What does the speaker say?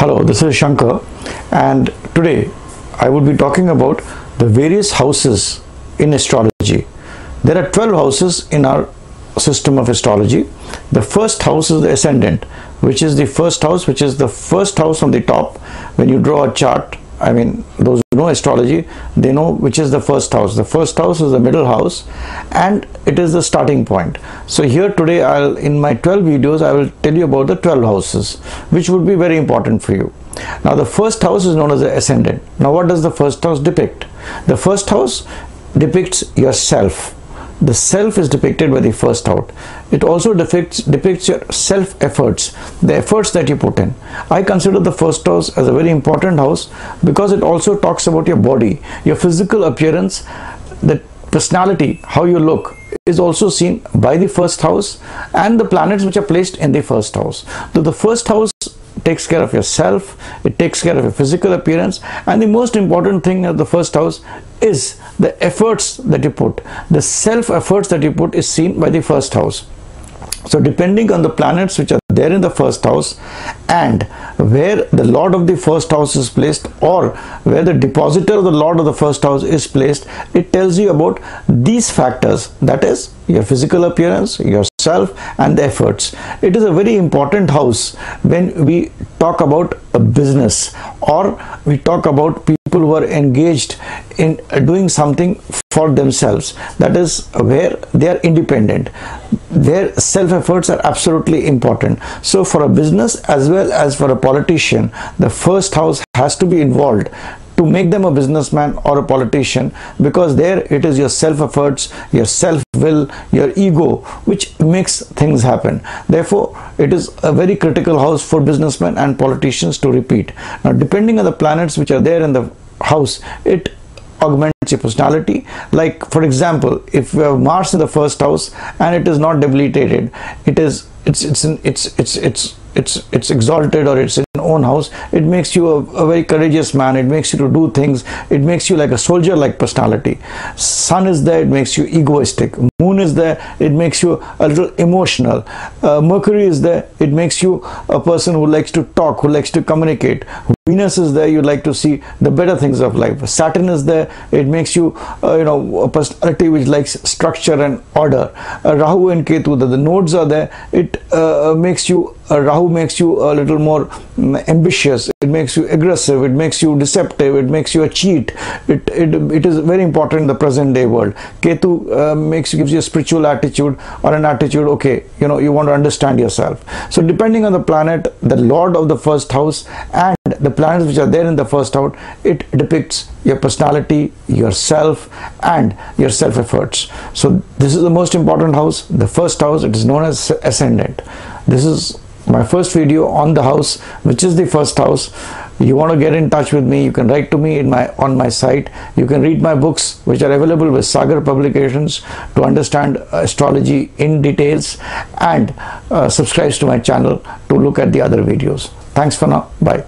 Hello, this is Shankar, and today I would be talking about the various houses in astrology. There are 12 houses in our system of astrology. The first house is the Ascendant, which is the first house, on the top. When you draw a chart, I mean, those who know astrology, they know which is the first house. The first house is the middle house, and it is the starting point. So here today, in my 12 videos, I will tell you about the 12 houses, which would be very important for you. Now, the first house is known as the Ascendant. Now, what does the first house depict? The first house depicts yourself. The self is depicted by the first house. It also depicts your self efforts, the efforts that you put in. I consider the first house as a very important house because it also talks about your body, your physical appearance, the personality, how you look is also seen by the first house, and the planets which are placed in the first house. So the first house takes care of yourself, it takes care of your physical appearance, and the most important thing of the first house is the efforts that you put. The self efforts that you put is seen by the first house. So depending on the planets which are there in the first house and where the Lord of the first house is placed, or where the depositor of the Lord of the first house is placed, it tells you about these factors, that is your physical appearance, yourself, and the efforts. It is a very important house when we talk about a business, or we talk about people who are engaged in doing something for themselves. That is where they are independent. Their self efforts are absolutely important. So for a business as well as for a politician, the first house has to be involved to make them a businessman or a politician, because there it is your self efforts, your self will, your ego which makes things happen. Therefore it is a very critical house for businessmen and politicians to repeat. Now, depending on the planets which are there in the house, it augments your personality. Like, for example, if you have Mars in the first house and it is not debilitated, it's exalted, or it's in own house, it makes you a very courageous man. It makes you to do things. It makes you like a soldier like personality. Sun is there, it makes you egoistic. Moon is there, it makes you a little emotional. Mercury is there, it makes you a person who likes to talk, who likes to communicate. Venus is there, you like to see the better things of life. Saturn is there, it makes you a personality which likes structure and order. Rahu and Ketu, the nodes are there, it makes you, Rahu makes you a little more ambitious, it makes you aggressive, it makes you deceptive, it makes you a cheat. It is very important in the present day world. Ketu gives you a spiritual attitude, or an attitude, okay, you want to understand yourself. So depending on the planet, the Lord of the first house, and the planets which are there in the first house, it depicts your personality, yourself, and your self efforts. So this is the most important house, the first house. It is known as Ascendant. This is my first video on the house, which is the first house. You want to get in touch with me, you can write to me on my site. You can read my books which are available with Sagar Publications to understand astrology in details, and subscribe to my channel to look at the other videos. Thanks for now. Bye.